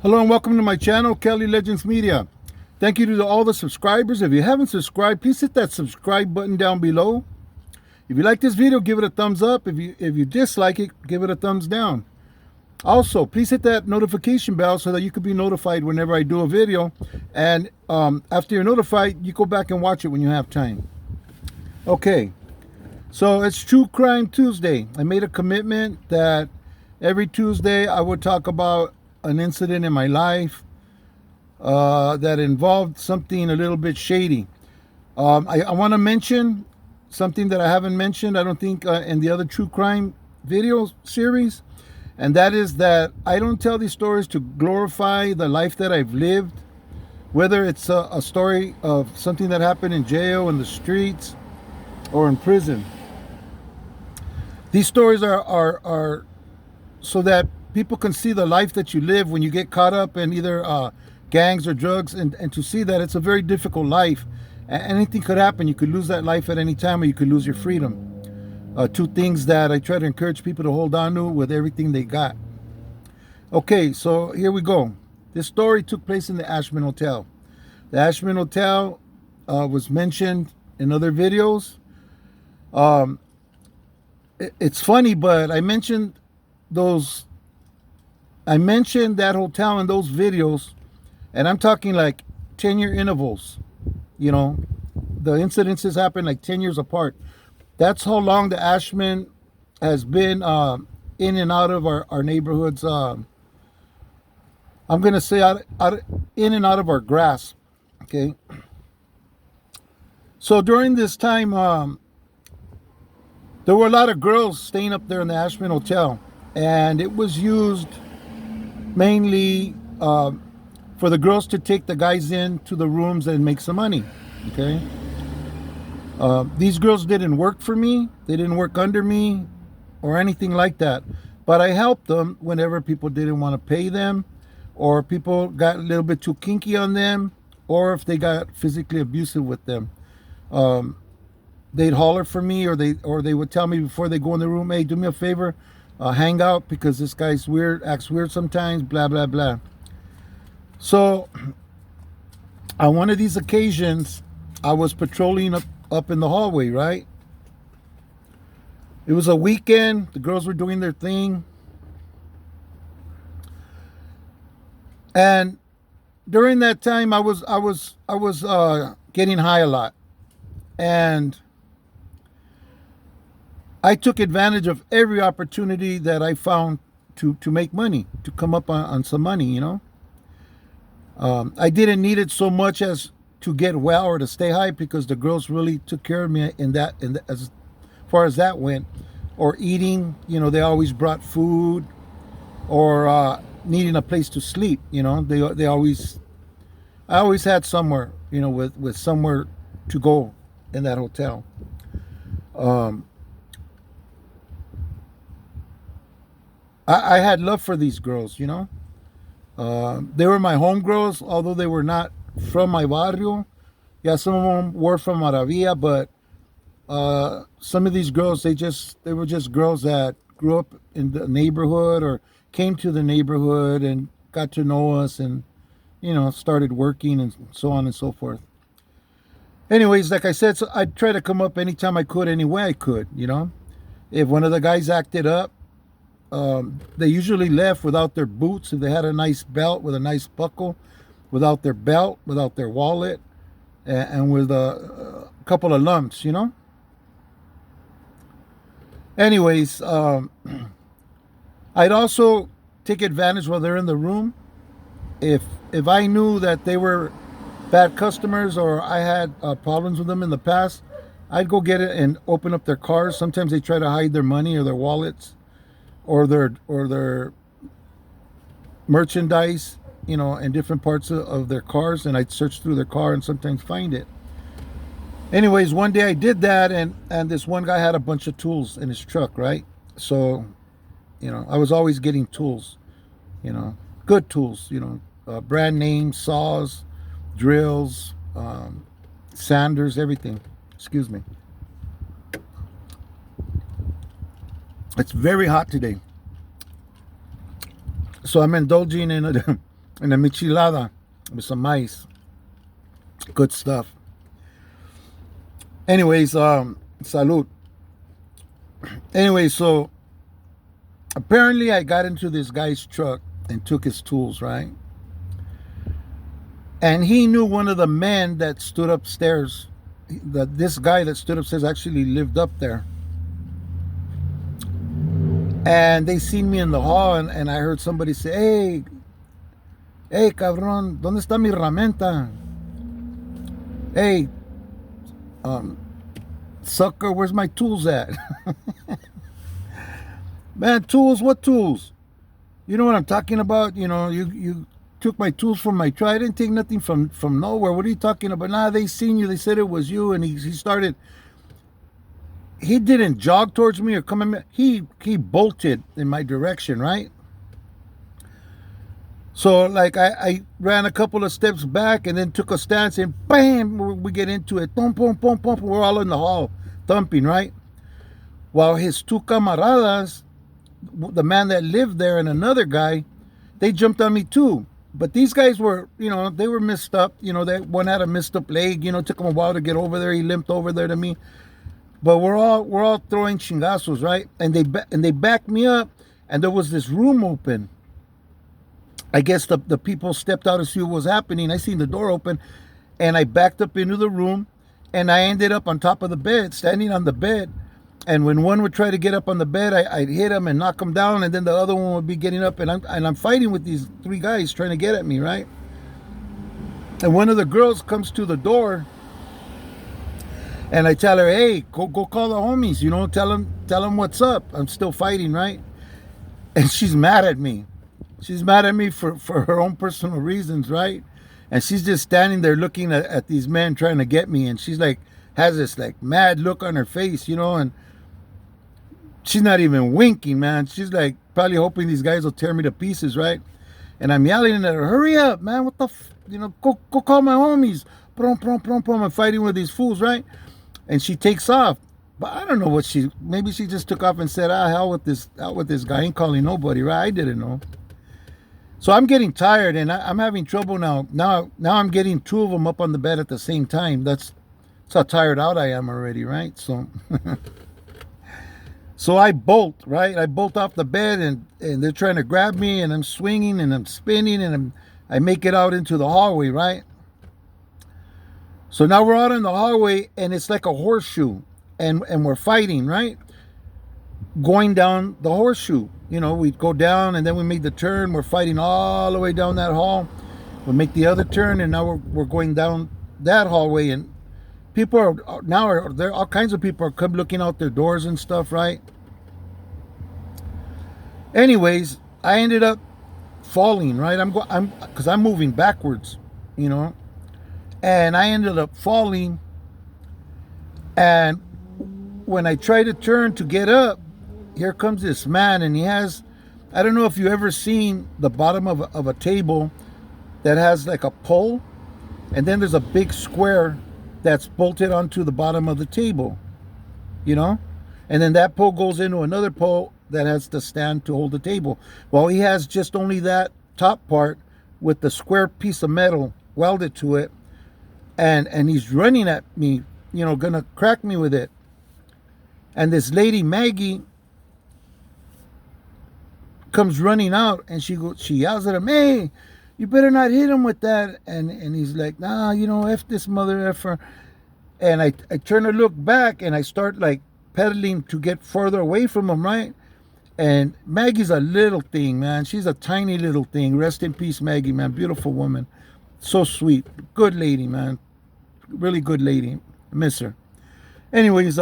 Hello and welcome to my channel, Kelly Legends Media. Thank you to all the subscribers. If you haven't subscribed, please hit that subscribe button down below. If you like this video, give it a thumbs up. If you dislike it, give it a thumbs down. Also, please hit that notification bell so that you can be notified whenever I do a video. And after you're notified, you go back and watch it when you have time. Okay, so it's True Crime Tuesday. I made a commitment that every Tuesday I would talk about an incident in my life that involved something a little bit shady. I want to mention something that I haven't mentioned, I don't think, in the other true crime video series, and that is that I don't tell these stories to glorify the life that I've lived, whether it's a story of something that happened in jail, in the streets, or in prison. These stories are so that people can see the life that you live when you get caught up in either gangs or drugs, and to see that it's a very difficult life. Anything could happen. You could lose that life at any time, or you could lose your freedom. Two things that I try to encourage people to hold on to with everything they got. Okay, so here we go. This story took place in the Ashman Hotel. The Ashman Hotel was mentioned in other videos. It's funny, but I mentioned that hotel in those videos, and I'm talking like 10-year intervals. You know, the incidences happen like 10 years apart. That's how long the Ashman has been in and out of our neighborhoods. I'm going to say in and out of our grasp. Okay. So during this time, there were a lot of girls staying up there in the Ashman Hotel, and it was used mainly for the girls to take the guys into the rooms and make some money. Okay. These girls didn't work for me. They didn't work under me or anything like that. But I helped them whenever people didn't want to pay them, or people got a little bit too kinky on them, or if they got physically abusive with them. They'd holler for me, or they would tell me before they go in the room, hey, do me a favor, hang out because this guy's weird, acts weird sometimes, blah, blah, blah. So on one of these occasions, I was patrolling up in the hallway, right? It was a weekend. The girls were doing their thing. And during that time, I was getting high a lot. And I took advantage of every opportunity that I found to make money, to come up on some money, you know. I didn't need it so much as to get well or to stay high, because the girls really took care of me as far as that went. Or eating, you know, they always brought food, or needing a place to sleep, you know. I always had somewhere, you know, with somewhere to go in that hotel. I had love for these girls, you know. They were my home girls, although they were not from my barrio. Yeah, some of them were from Maravilla, but some of these girls, they were just girls that grew up in the neighborhood, or came to the neighborhood and got to know us, and, you know, started working and so on and so forth. Anyways, like I said, so I'd try to come up anytime I could, any way I could, you know. If one of the guys acted up, they usually left without their boots. If they had a nice belt with a nice buckle, without their belt, without their wallet, and with a couple of lumps, you know. Anyways, I'd also take advantage while they're in the room. If I knew that they were bad customers, or I had problems with them in the past, I'd go get it and open up their cars. Sometimes they try to hide their money or their wallets, or their merchandise, you know, in different parts of their cars, and I'd search through their car and sometimes find it. Anyways, one day I did that, and this one guy had a bunch of tools in his truck, right? So, you know, I was always getting tools, you know, good tools, you know, brand name saws, drills, sanders, everything. Excuse me. It's very hot today. So I'm indulging in and a michelada with some ice. Good stuff. Anyways, salud. Anyway, so apparently I got into this guy's truck and took his tools, right? And he knew one of the men that stood upstairs. This guy that stood upstairs actually lived up there. And they seen me in the hall, and I heard somebody say, hey, cabrón, ¿dónde está mi herramienta? Hey, sucker, where's my tools at? Man, tools? What tools? You know what I'm talking about? You know, you took my tools from my truck. I didn't take nothing from nowhere. What are you talking about? Nah, they seen you. They said it was you. And he started. He didn't jog towards me or come at me. He bolted in my direction, right? So like I ran a couple of steps back and then took a stance and bam, we get into it. Pum, pum, pum, pum. We're all in the hall thumping, right? While his two camaradas, the man that lived there and another guy, they jumped on me too. But these guys were, you know, they were messed up. You know, that one had a messed up leg. You know, it took him a while to get over there. He limped over there to me. But we're all throwing chingazos, right? And they backed me up, and there was this room open. I guess the people stepped out to see what was happening. I seen the door open, and I backed up into the room, and I ended up on top of the bed, standing on the bed. And when one would try to get up on the bed, I'd hit him and knock him down, and then the other one would be getting up, and I'm fighting with these three guys trying to get at me, right? And one of the girls comes to the door, and I tell her, "Hey, go call the homies, you know, tell them what's up. I'm still fighting, right?" And she's mad at me. She's mad at me for her own personal reasons, right? And she's just standing there looking at these men trying to get me, and she's like, has this like mad look on her face, you know, and she's not even winking, man. She's like probably hoping these guys will tear me to pieces, right? And I'm yelling at her, "Hurry up, man! What the, you know, go call my homies!" Prom, prom, prom, prom. I'm fighting with these fools, right? And she takes off, but I don't know what maybe she just took off and said, hell with this guy, ain't calling nobody, right? I didn't know. So I'm getting tired, and I'm having trouble now. Now I'm getting two of them up on the bed at the same time. That's how tired out I am already, right? So, so I bolt, right? I bolt off the bed, and they're trying to grab me, and I'm swinging, and I'm spinning, and I make it out into the hallway, right? So now we're out in the hallway, and it's like a horseshoe, and we're fighting, right? Going down the horseshoe. You know, we go down, and then we make the turn. We're fighting all the way down that hall. We make the other turn, and now we're going down that hallway, and people are now there. All kinds of people are come looking out their doors and stuff, right? Anyways, I ended up falling, right? Because I'm moving backwards, you know, and I ended up falling. And when I try to turn to get up, here comes this man, and he has, I don't know if you ever seen the bottom of a table that has like a pole, and then there's a big square that's bolted onto the bottom of the table, you know, and then that pole goes into another pole that has the stand to hold the table. Well, he has just only that top part with the square piece of metal welded to it, and he's running at me, you know, gonna crack me with it. And this lady Maggie comes running out, and she yells at him, "Hey, you better not hit him with that." And he's like, "Nah, you know, F this mother effer." And I turn to look back, and I start like pedaling to get further away from him, right? And Maggie's a little thing, man. She's a tiny little thing. Rest in peace, Maggie, man. Beautiful woman. So sweet. Good lady, man. Really good lady. I miss her. Anyways,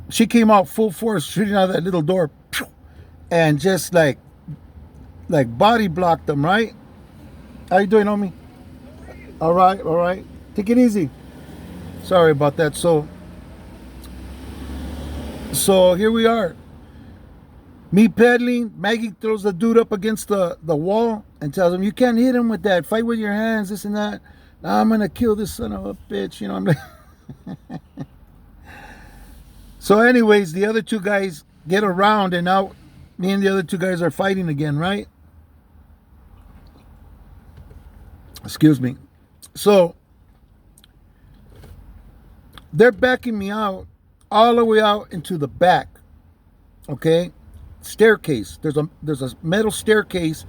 she came out full force, shooting out that little door, and just like body blocked them, right? How you doing, homie? All right. Take it easy. Sorry about that. So here we are. Me pedaling. Maggie throws the dude up against the wall and tells him, "You can't hit him with that. Fight with your hands, this and that." "Nah, I'm gonna kill this son of a bitch." You know, I'm like. So anyways, the other two guys get around, and now me and the other two guys are fighting again, right? Excuse me. So they're backing me out all the way out into the back. Okay, staircase. There's a metal staircase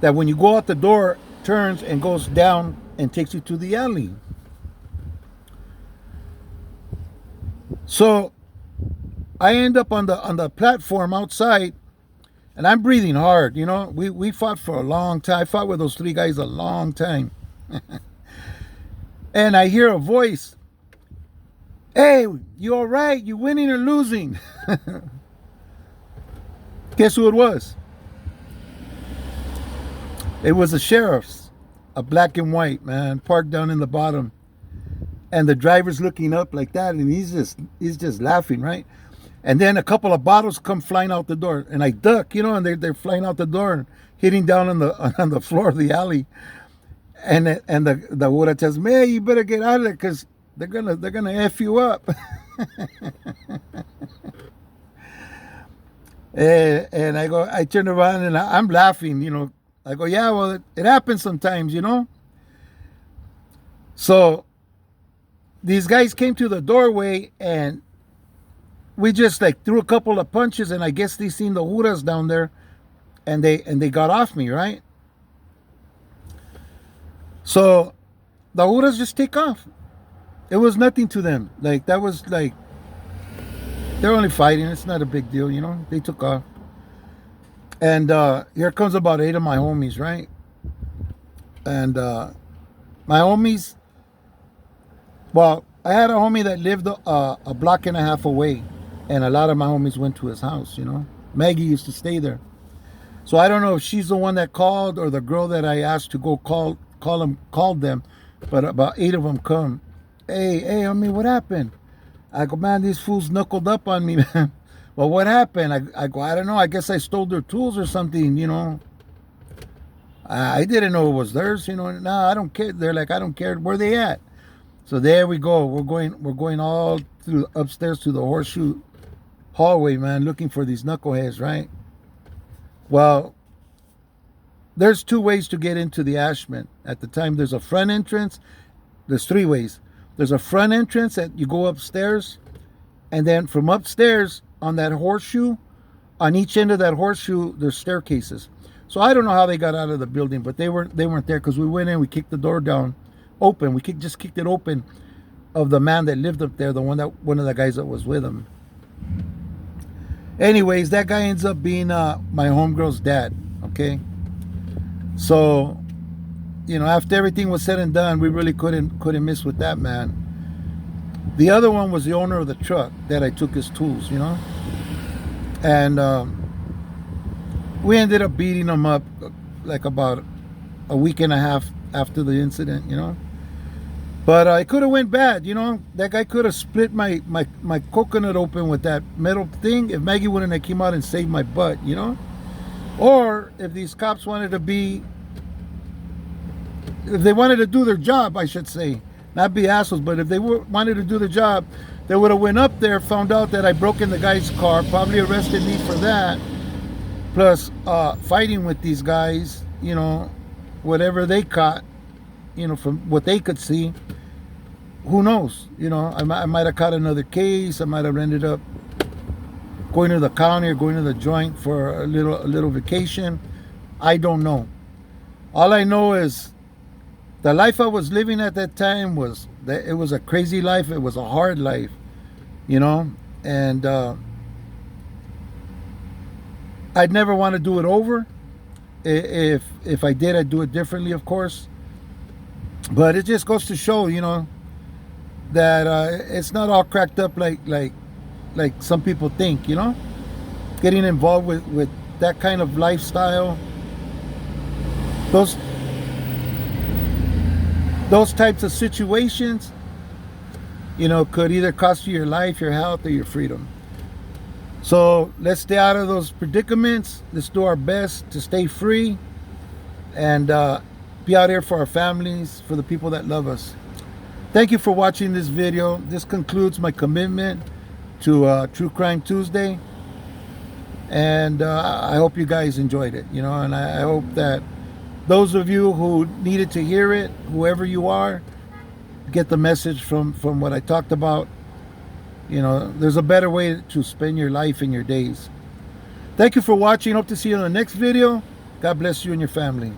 that when you go out the door turns and goes down and takes you to the alley. So I end up on the platform outside, and I'm breathing hard. You know, we fought for a long time. I fought with those three guys a long time. And I hear a voice. Hey, you all right? You winning or losing? Guess who it was? It was the sheriff's, a black and white, man, parked down in the bottom. And the driver's looking up like that, and he's just laughing, right? And then a couple of bottles come flying out the door, and I duck, you know, and they're flying out the door and hitting down on the floor of the alley. And the water tells me, hey, you better get out of there because they're gonna F you up. And I turn around and I'm laughing, you know. I go, yeah, well, it happens sometimes, you know. So these guys came to the doorway and we just like threw a couple of punches, and I guess they seen the huras down there, and they got off me, right? So the huras just take off. It was nothing to them. Like that was like they're only fighting. It's not a big deal, you know. They took off. And here comes about 8 of my homies, right? And my homies, well, I had a homie that lived a block and a half away, and a lot of my homies went to his house, you know. Maggie used to stay there. So I don't know if she's the one that called or the girl that I asked to go called them, but about 8 of them come. Hey, homie, what happened? I go, man, these fools knuckled up on me, man. Well, what happened? I go, I don't know. I guess I stole their tools or something, you know. I didn't know it was theirs, you know. No, I don't care. They're like, I don't care. Where they at? So there we go. We're going all through upstairs to the horseshoe hallway, man, looking for these knuckleheads, right? Well, there's 2 ways to get into the Ashman. At the time, there's a front entrance. There's 3 ways. There's a front entrance that you go upstairs, and then from upstairs on that horseshoe, on each end of that horseshoe, there's staircases. So I don't know how they got out of the building, but they weren't there because we went in, we kicked the door down, open. We just kicked it open of the man that lived up there, one of the guys that was with him. Anyways, that guy ends up being my homegirl's dad. Okay, so you know, after everything was said and done, we really couldn't miss with that man. The other one was the owner of the truck that I took his tools, you know, and we ended up beating him up like about a week and a half after the incident, you know. But it could have went bad, you know. That guy could have split my coconut open with that metal thing if Maggie wouldn't have came out and saved my butt, you know. Or if these cops wanted to be, if they wanted to do their job, I should say, not be assholes, but if they wanted to do the job, they would have went up there, found out that I broke in the guy's car, probably arrested me for that, plus fighting with these guys, you know, whatever they caught, you know, from what they could see. Who knows? You know, I might have caught another case. I might have ended up going to the county or going to the joint for a little vacation. I don't know. All I know is the life I was living at that time was that it was a crazy life. It was a hard life, you know, and I'd never want to do it over. If I did, I'd do it differently, of course. But it just goes to show, you know, that it's not all cracked up like some people think, you know. Getting involved with that kind of lifestyle, those types of situations, you know, could either cost you your life, your health, or your freedom. So let's stay out of those predicaments. Let's do our best to stay free and be out here for our families, for the people that love us. Thank you for watching this video. This concludes my commitment to True Crime Tuesday. And I hope you guys enjoyed it, you know, and I hope that those of you who needed to hear it, whoever you are, get the message from what I talked about. You know, there's a better way to spend your life and your days. Thank you for watching. Hope to see you in the next video. God bless you and your family.